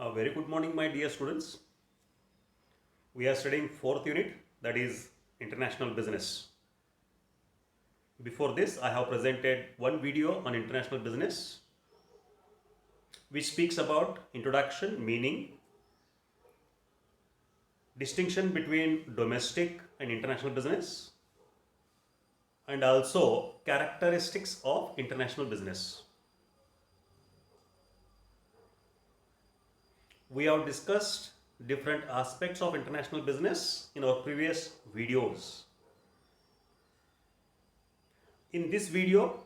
A very good morning, my dear students. We are studying fourth unit, that is international business. Before this, I have presented one video on international business which speaks about introduction, meaning, distinction between domestic and international business, and also characteristics of international business. We have discussed different aspects of international business in our previous videos. In this video,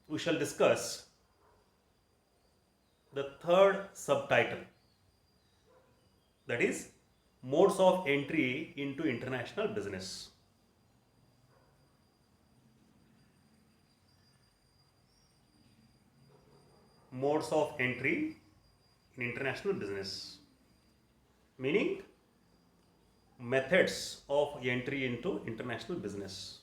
we shall discuss the third subtitle, that is modes of entry into international business. Modes of entry in international business, meaning methods of entry into international business,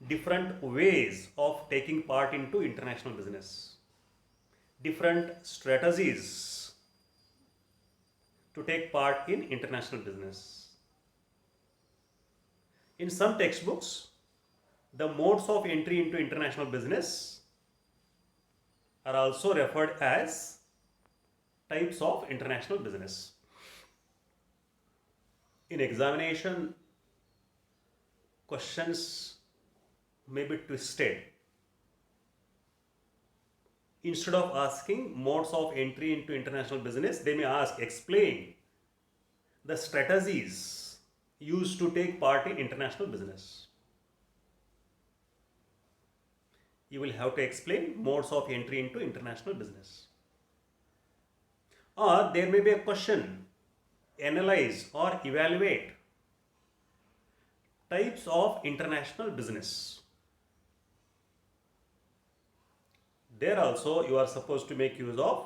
different ways of taking part into international business, different strategies to take part in international business. In some textbooks, the modes of entry into international business are also referred as types of international business. In examination, questions may be twisted. Instead of asking modes of entry into international business, they may ask, explain the strategies used to take part in international business. You will have to explain modes of entry into international business. Or there may be a question, analyze or evaluate types of international business. There also you are supposed to make use of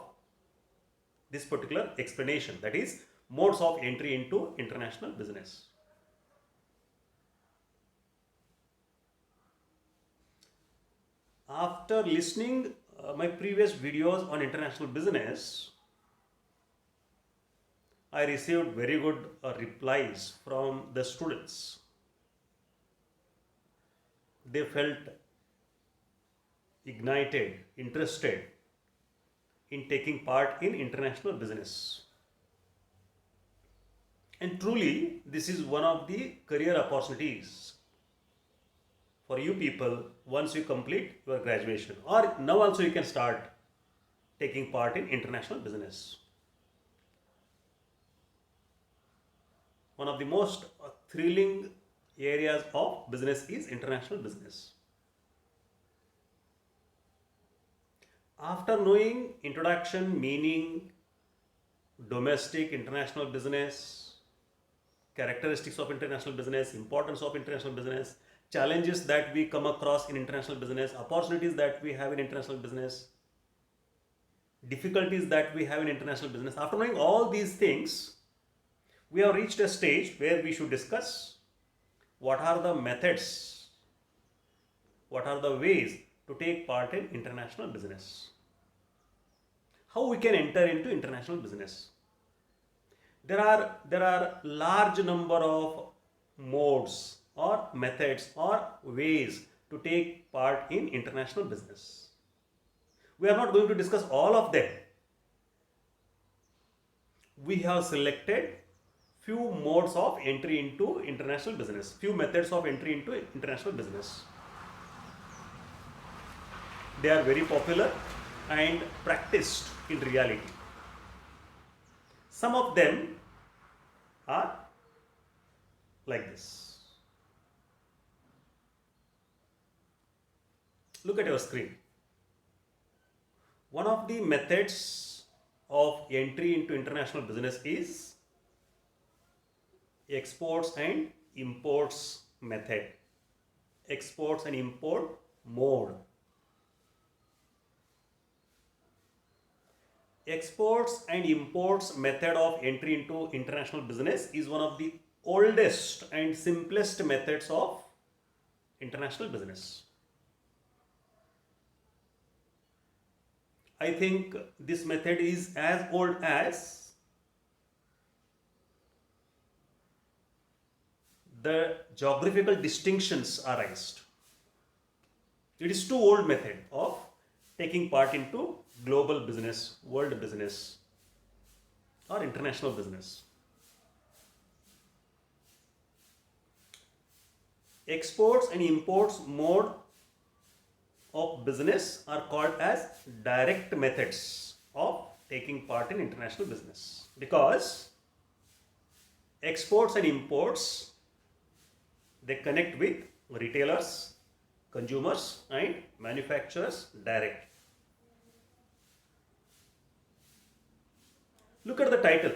this particular explanation, that is modes of entry into international business. After listening my previous videos on international business, I received very good replies from the students. They felt ignited, interested in taking part in international business. And truly, this is one of the career opportunities for you people once you complete your graduation, or now also you can start taking part in international business. One of the most thrilling areas of business is international business. After knowing introduction, meaning, domestic, international business, characteristics of international business, importance of international business, challenges that we come across in international business, opportunities that we have in international business, difficulties that we have in international business. After knowing all these things, we have reached a stage where we should discuss what are the methods, what are the ways to take part in international business. How we can enter into international business. There are large number of modes or methods or ways to take part in international business. We are not going to discuss all of them. We have selected few modes of entry into international business, few methods of entry into international business. They are very popular and practiced in reality. Some of them are like this. Look at your screen. One of the methods of entry into international business is exports and imports method, exports and import mode. Exports and imports method of entry into international business is one of the oldest and simplest methods of international business. I think this method is as old as the geographical distinctions are raised. It is too old method of taking part into global business, world business, or international business. Exports and imports mode of business are called as direct methods of taking part in international business, because exports and imports, they connect with retailers, consumers and manufacturers direct. Look at the title.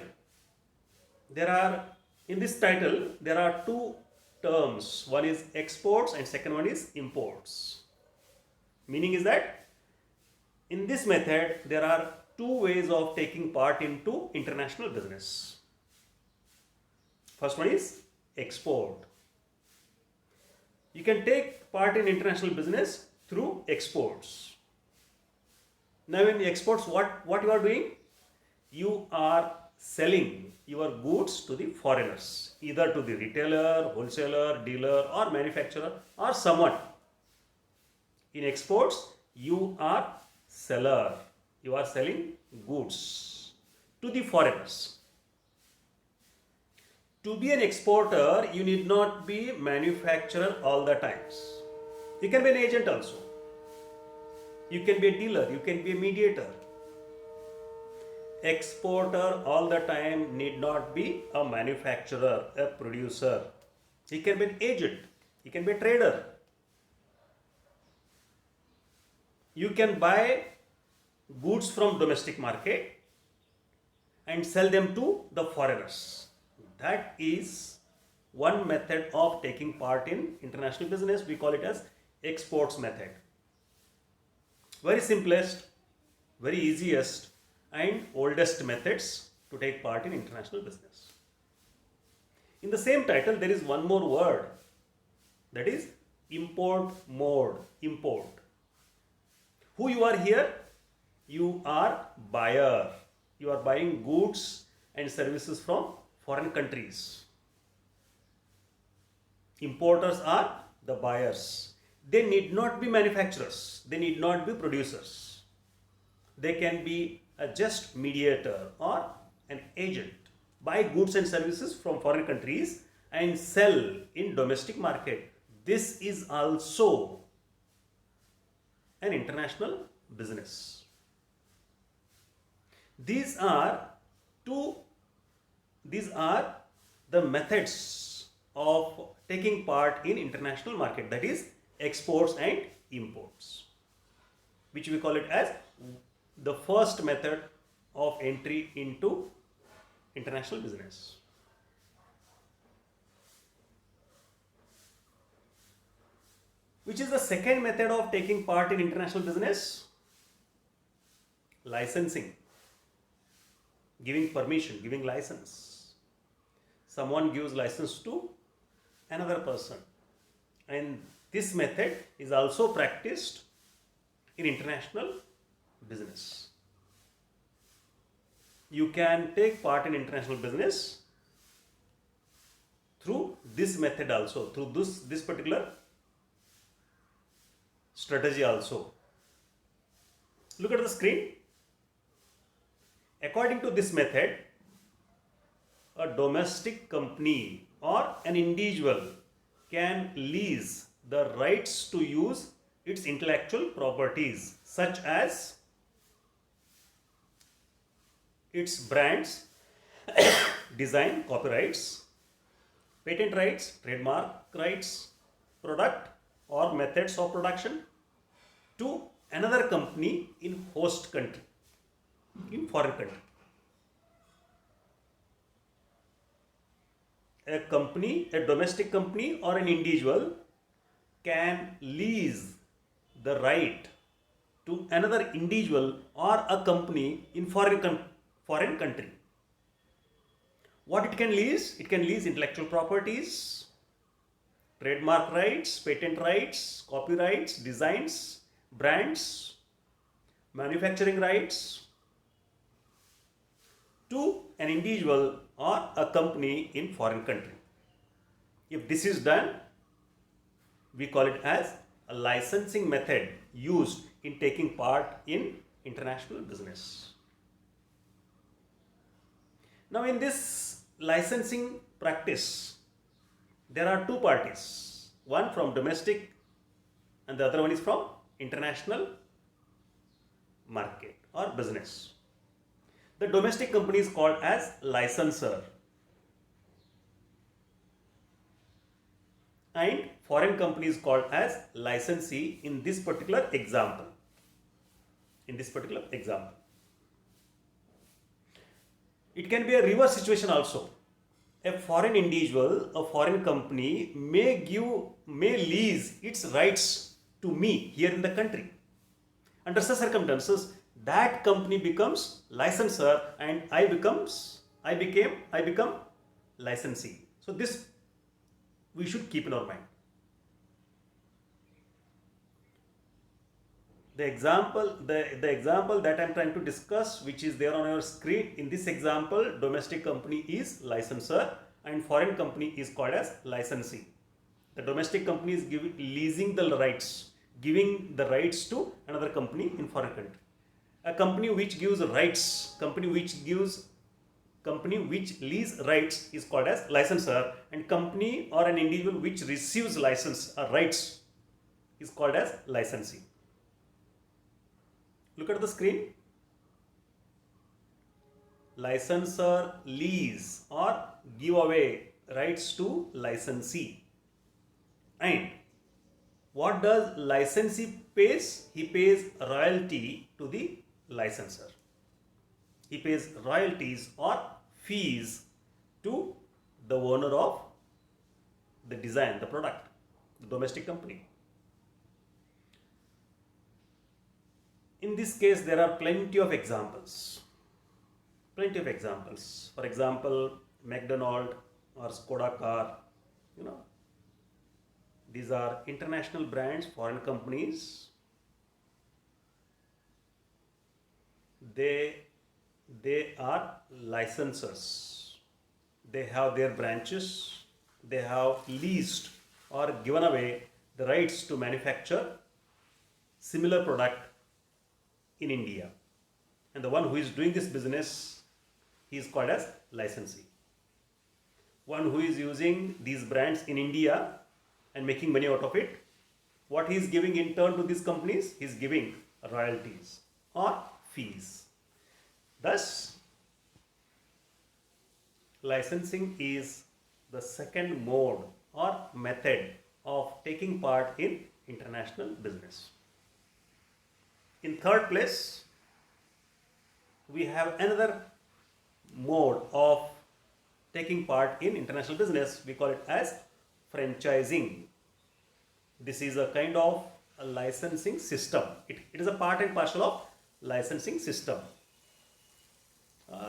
In this title there are two terms. One is exports and second one is imports. Meaning is that in this method there are two ways of taking part into international business. First one is export. You can take part in international business through exports. Now in exports, what you are doing? You are selling your goods to the foreigners, either to the retailer, wholesaler, dealer or manufacturer or someone. In exports, you are seller. You are selling goods to the foreigners. To be an exporter, you need not be manufacturer all the times. You can be an agent also. You can be a dealer. You can be a mediator. Exporter all the time need not be a manufacturer, a producer. He can be an agent. He can be a trader. You can buy goods from domestic market and sell them to the foreigners. That is one method of taking part in international business. We call it as exports method. Very simplest, very easiest and oldest methods to take part in international business. In the same title there is one more word, that is import mode. Import. Who you are here? You are buyer. You are buying goods and services from foreign countries. Importers are the buyers. They need not be manufacturers. They need not be producers. They can be a just mediator or an agent. Buy goods and services from foreign countries and sell in domestic market. This is also an international business. These are the methods of taking part in international market, that is exports and imports, which we call it as the first method of entry into international business. Which is the second method of taking part in international business? Licensing. Giving permission, giving license. Someone gives license to another person. And this method is also practiced in international business. You can take part in international business through this method also, through this particular strategy also. Look at the screen. According to this method, a domestic company or an individual can lease the rights to use its intellectual properties, such as its brands, design, copyrights, patent rights, trademark rights, product or methods of production, to another company in host country, in foreign country. A company, a domestic company or an individual can lease the right to another individual or a company in foreign country. What it can lease? It can lease intellectual properties, trademark rights, patent rights, copyrights, designs, brands, manufacturing rights to an individual or a company in foreign country. If this is done, we call it as a licensing method used in taking part in international business. Now, in this licensing practice, there are two parties, one from domestic and the other one is from international market or business. The domestic company is called as licensor and foreign company is called as licensee in this particular example. It can be a reverse situation also. A foreign individual, a foreign company may lease its rights to me here in the country. Under such circumstances, that company becomes licensor and I become licensee. So this we should keep in our mind. The example that I am trying to discuss, which is there on your screen, in this example, domestic company is licensor and foreign company is called as licensee. The domestic company is leasing the rights, giving the rights to another company in foreign country. A company which gives rights, company which lease rights is called as licensor, and company or an individual which receives license or rights is called as licensee. Look at the screen. Licensor lease or give away rights to licensee. And what does licensee pays? He pays royalty to the licensor. He pays royalties or fees to the owner of the design, the product, the domestic company. In this case, there are plenty of examples. For example, McDonald or Skoda car, these are international brands, foreign companies. They are licensors. They have their branches. They have leased or given away the rights to manufacture similar product in India, and the one who is doing this business, he is called as licensee. One who is using these brands in India and making money out of it, what he is giving in turn to these companies? He is giving royalties or fees. Thus, licensing is the second mode or method of taking part in international business. In third place, we have another mode of taking part in international business. We call it as franchising. This is a kind of a licensing system. It is a part and parcel of licensing system.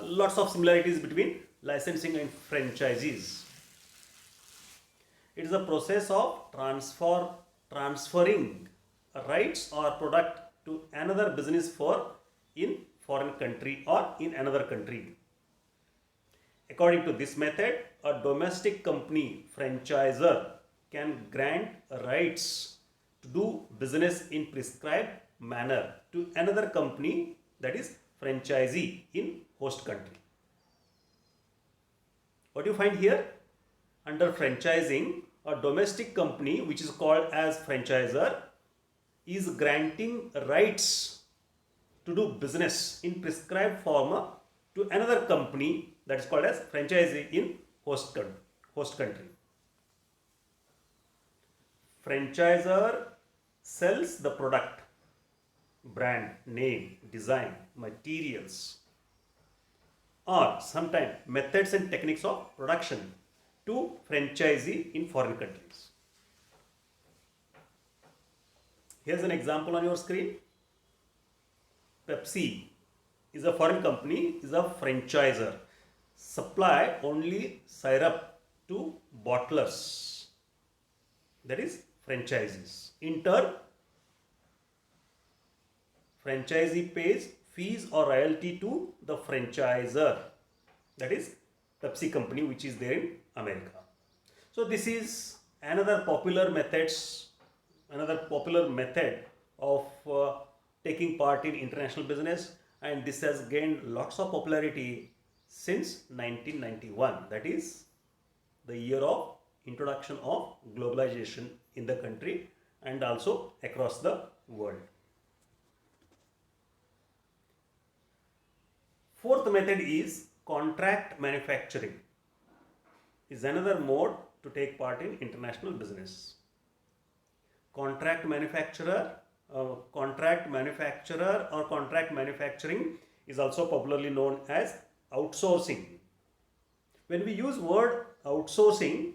Lots of similarities between licensing and franchises. It is a process of transferring rights or product to another business in foreign country or in another country. According to this method, a domestic company franchisor can grant rights to do business in prescribed manner to another company, that is franchisee in host country. What do you find here? Under franchising, a domestic company which is called as franchisor is granting rights to do business in prescribed form to another company, that is called as franchisee in host country. Franchisor sells the product, brand, name, design, materials, or sometimes methods and techniques of production to franchisee in foreign countries. Here's an example on your screen. Pepsi is a foreign company, is a franchisor. Supply only syrup to bottlers, that is franchises. In turn, franchisee pays fees or royalty to the franchisor, that is Pepsi company, which is there in America. So this is another popular method of taking part in international business, and this has gained lots of popularity since 1991, that is the year of introduction of globalization in the country and also across the world. Fourth method is contract manufacturing, is another mode to take part in international business. Contract manufacturer or contract manufacturing is also popularly known as outsourcing. When we use word outsourcing,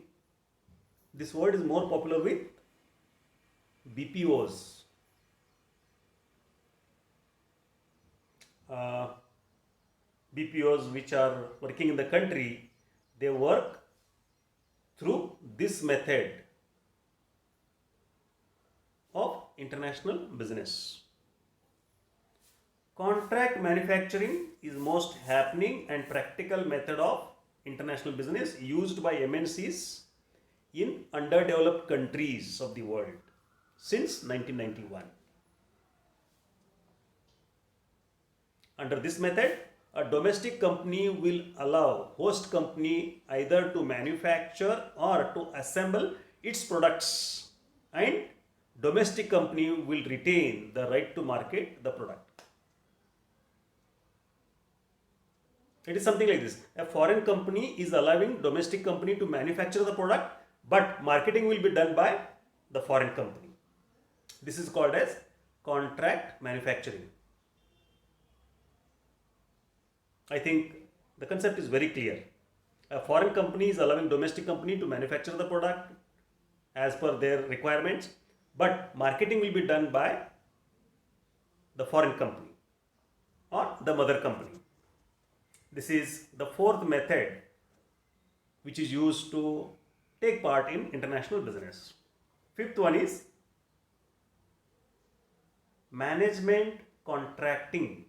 this word is more popular with BPOs. BPOs which are working in the country, they work through this method of international business. Contract manufacturing is most happening and practical method of international business used by MNCs in underdeveloped countries of the world since 1991. Under this method, a domestic company will allow host company either to manufacture or to assemble its products, and domestic company will retain the right to market the product. It is something like this. A foreign company is allowing domestic company to manufacture the product, but marketing will be done by the foreign company. This is called as contract manufacturing. I think the concept is very clear. A foreign company is allowing domestic company to manufacture the product as per their requirements, but marketing will be done by the foreign company or the mother company. This is the fourth method which is used to take part in international business. Fifth one is management contracting.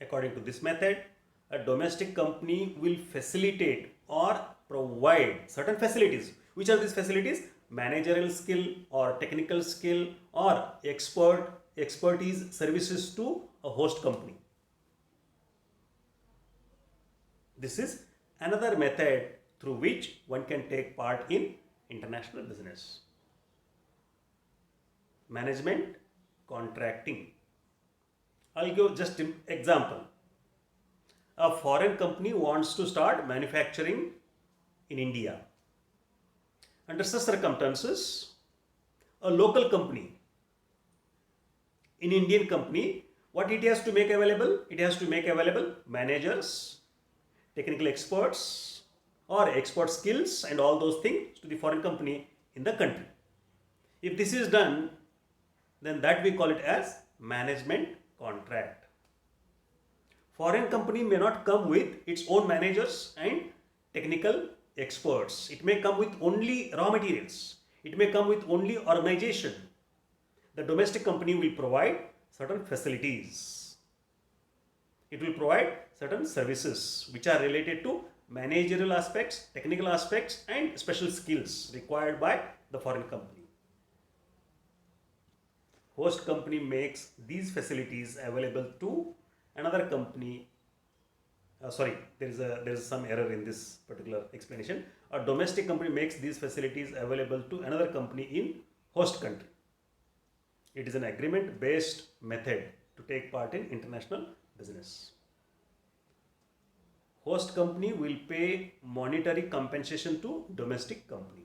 According to this method, a domestic company will facilitate or provide certain facilities. Which are these facilities? Managerial skill or technical skill or expertise services to a host company. This is another method through which one can take part in international business. Management contracting. I'll give just an example. A foreign company wants to start manufacturing in India. Under such circumstances, a local company, an Indian company, what it has to make available? It has to make available managers, technical experts or expert skills and all those things to the foreign company in the country. If this is done, then that we call it as management contract. Foreign company may not come with its own managers and technical experts. It may come with only raw materials. It may come with only organization. The domestic company will provide certain facilities. It will provide certain services which are related to managerial aspects, technical aspects and special skills required by the foreign company. Host company makes these facilities available to another company. There is some error in this particular explanation. A domestic company makes these facilities available to another company in host country. It is an agreement based method to take part in international business. Host company will pay monetary compensation to domestic company.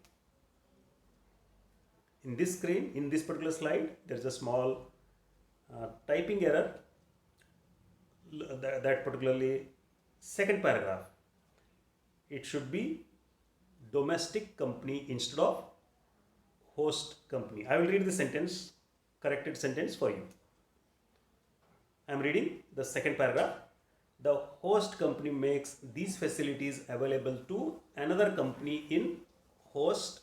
In this screen, in this particular slide, there is a small typing error. That particularly second paragraph, it should be domestic company instead of host company. I will read the sentence, corrected sentence for you. I am reading the second paragraph. The host company makes these facilities available to another company in host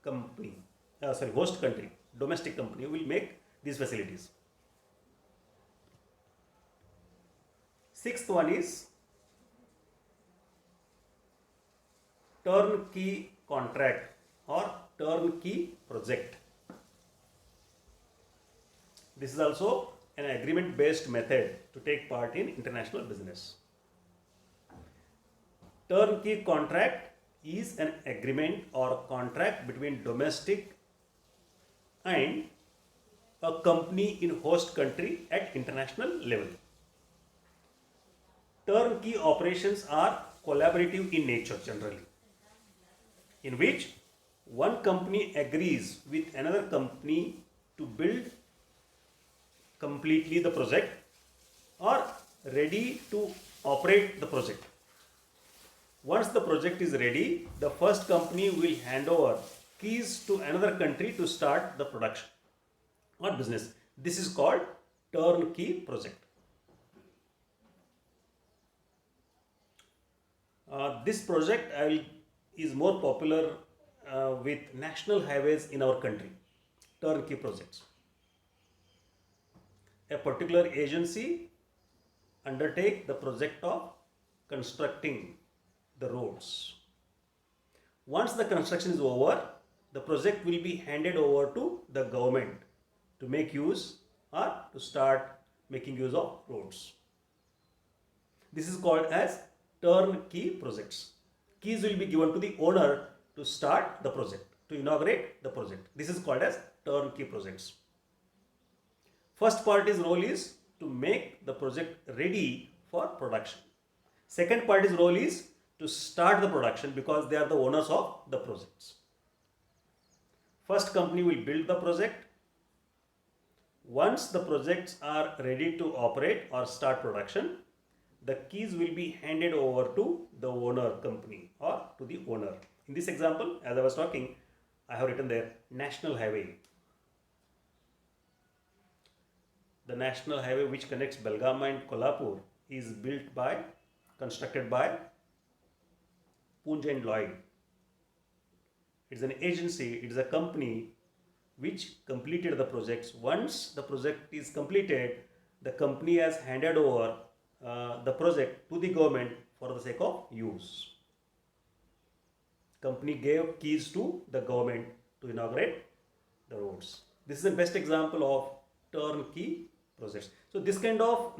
company, host country, domestic company will make these facilities. Sixth one is turnkey contract or turnkey project. This is also an agreement based method to take part in international business. Turnkey contract is an agreement or contract between domestic and a company in host country at international level. Turnkey operations are collaborative in nature generally, in which one company agrees with another company to build completely the project or ready to operate the project. Once the project is ready, the first company will hand over keys to another country to start the production or business. This is called turnkey project. This project is more popular with national highways in our country. Turnkey projects. A particular agency undertake the project of constructing the roads. Once the construction is over, the project will be handed over to the government to make use or to start making use of roads. This is called as turnkey projects. Keys will be given to the owner to start the project, to inaugurate the project. This is called as turnkey projects. First party's role is to make the project ready for production. Second party's role is to start the production because they are the owners of the projects. First company will build the project. Once the projects are ready to operate or start production, the keys will be handed over to the owner company or to the owner. In this example, as I was talking, I have written there National Highway. The National Highway which connects Belgaum and Kolhapur is constructed by Poonja and Lloyd. It is an agency, it is a company which completed the projects. Once the project is completed, the company has handed over the project to the government for the sake of use. Company gave keys to the government to inaugurate the roads. This is the best example of turnkey projects. So this kind of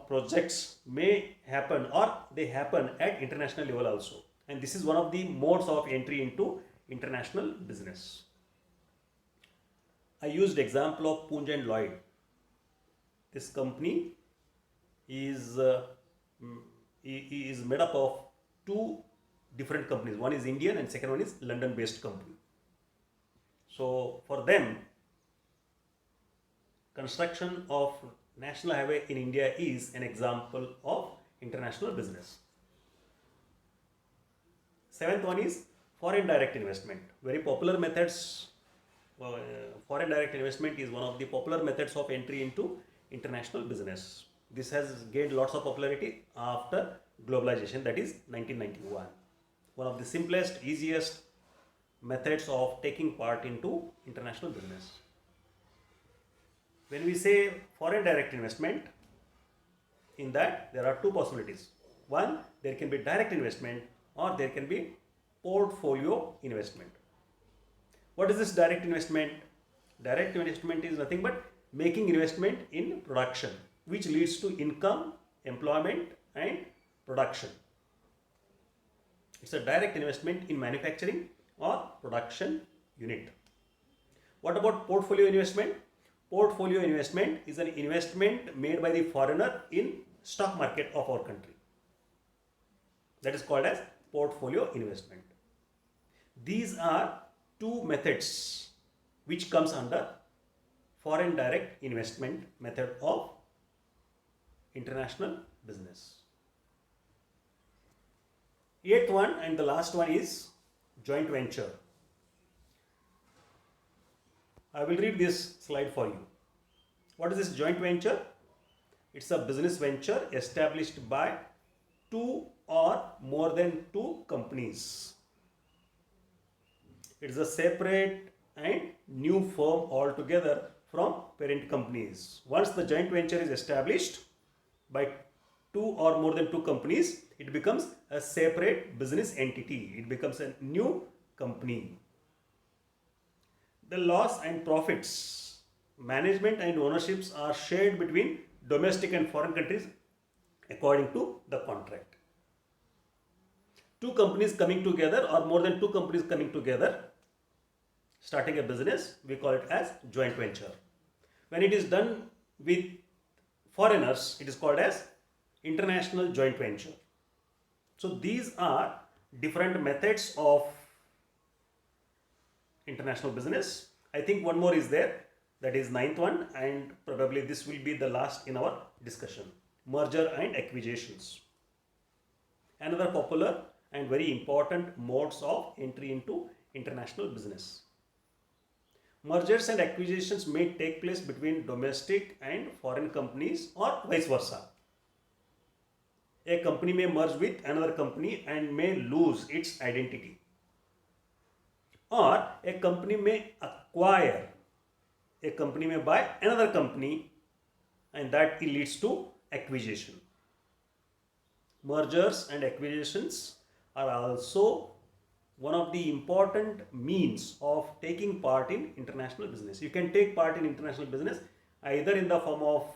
projects may happen or they happen at international level also, and this is one of the modes of entry into international business. I used example of Poonja and Lloyd. This company is made up of two different companies. One is Indian and second one is London based company. So for them, construction of national highway in India is an example of international business. Seventh one is foreign direct investment. Very popular methods. Foreign direct investment is one of the popular methods of entry into international business. This has gained lots of popularity after globalization, that is 1991. One of the simplest, easiest methods of taking part into international business. When we say foreign direct investment, in that there are two possibilities. One, there can be direct investment or there can be portfolio investment. What is this direct investment? Direct investment is nothing but making investment in production, which leads to income, employment and production. It's a direct investment in manufacturing or production unit. What about portfolio investment? Portfolio investment is an investment made by the foreigner in stock market of our country. That is called as portfolio investment. These are two methods which comes under foreign direct investment method of international business. Eighth one and the last one is joint venture. I will read this slide for you. What is this joint venture? It's a business venture established by two or more than two companies. It is a separate and new firm altogether from parent companies. Once the joint venture is established by two or more than two companies, it becomes a separate business entity. It becomes a new company. The loss and profits, management and ownerships are shared between domestic and foreign countries according to the contract. Two companies coming together or more than two companies coming together, starting a business, we call it as joint venture. When it is done with foreigners, it is called as international joint venture. So these are different methods of international business. I think one more is there, that is ninth one, and probably this will be the last in our discussion. Merger and acquisitions. Another popular and very important modes of entry into international business. Mergers and acquisitions may take place between domestic and foreign companies or vice versa. A company may merge with another company and may lose its identity. Or a company may acquire, a company may buy another company, and that leads to acquisition. Mergers and acquisitions are also one of the important means of taking part in international business. You can take part in international business either in the form of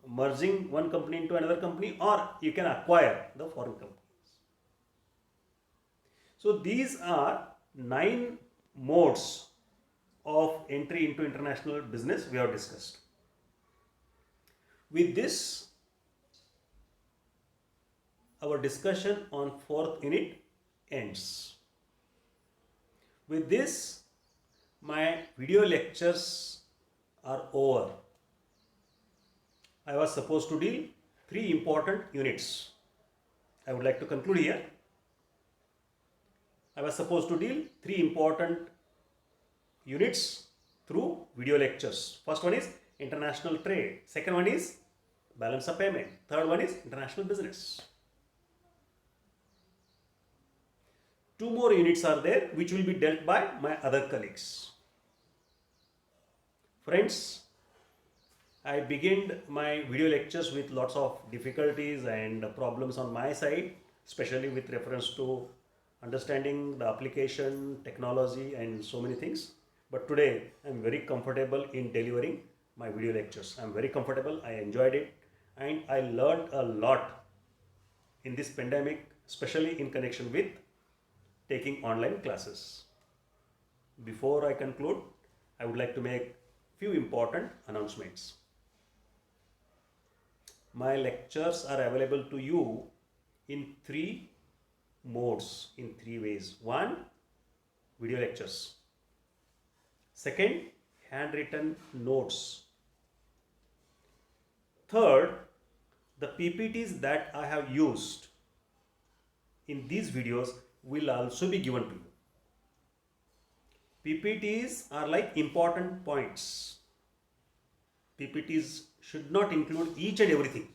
merging one company into another company, or you can acquire the foreign companies. So these are 9 modes of entry into international business we have discussed. With this, our discussion on 4th unit ends. With this, my video lectures are over. I was supposed to deal 3 important units. I would like to conclude here. I was supposed to deal 3 important units through video lectures. First one is international trade. Second one is balance of payment. Third one is international business. 2 more units are there which will be dealt by my other colleagues. Friends, I began my video lectures with lots of difficulties and problems on my side, especially with reference to understanding the application, technology and so many things. But today I am very comfortable in delivering my video lectures. I am very comfortable, I enjoyed it, and I learned a lot in this pandemic, especially in connection with taking online classes. Before I conclude, I would like to make few important announcements. My lectures are available to you in 3 modes, in 3 ways. 1, video lectures. Second, handwritten notes. Third, the PPTs that I have used in these videos will also be given to you. PPTs are like important points. PPTs should not include each and everything.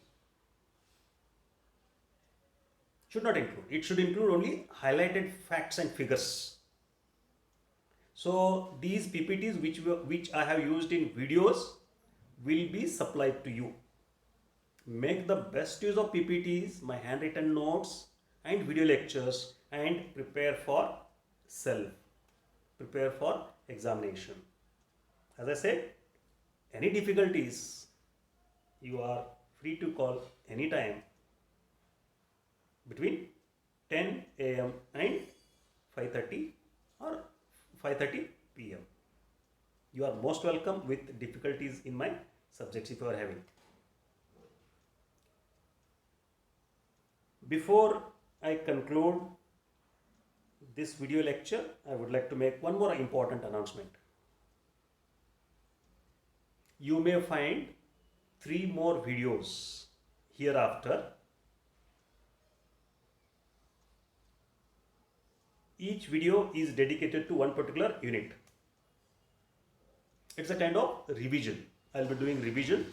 Should not include. It should include only highlighted facts and figures. So these PPTs which I have used in videos will be supplied to you. Make the best use of PPTs, my handwritten notes and video lectures, and prepare for self. Prepare for examination. As I said, any difficulties, you are free to call anytime between 10 a.m. and 5:30 or 5:30 p.m. You are most welcome with difficulties in my subjects if you are having. Before I conclude this video lecture, I would like to make one more important announcement. You may find 3 more videos hereafter. Each video is dedicated to one particular unit. It's a kind of revision. I'll be doing revision.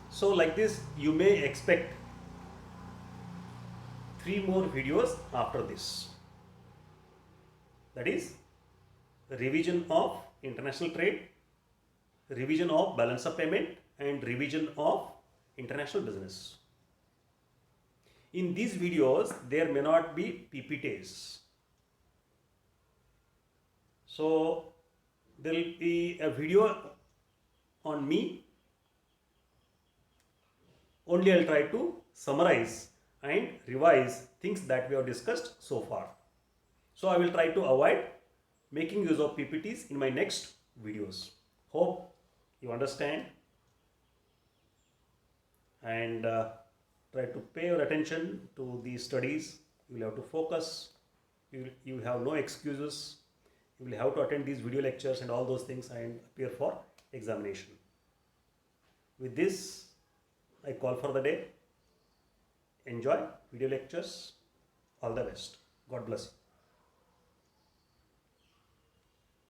So like this, you may expect 3 more videos after this. That is revision of international trade, revision of balance of payment, and revision of international business. In these videos, there may not be PPTs. So there will be a video on me. Only I'll try to summarize and revise things that we have discussed so far. So I will try to avoid making use of PPTs in my next videos. Hope you understand and try to pay your attention to these studies. You will have to focus. You have no excuses. You will have to attend these video lectures and all those things and appear for examination. With this, I call for the day. Enjoy video lectures. All the best. God bless you.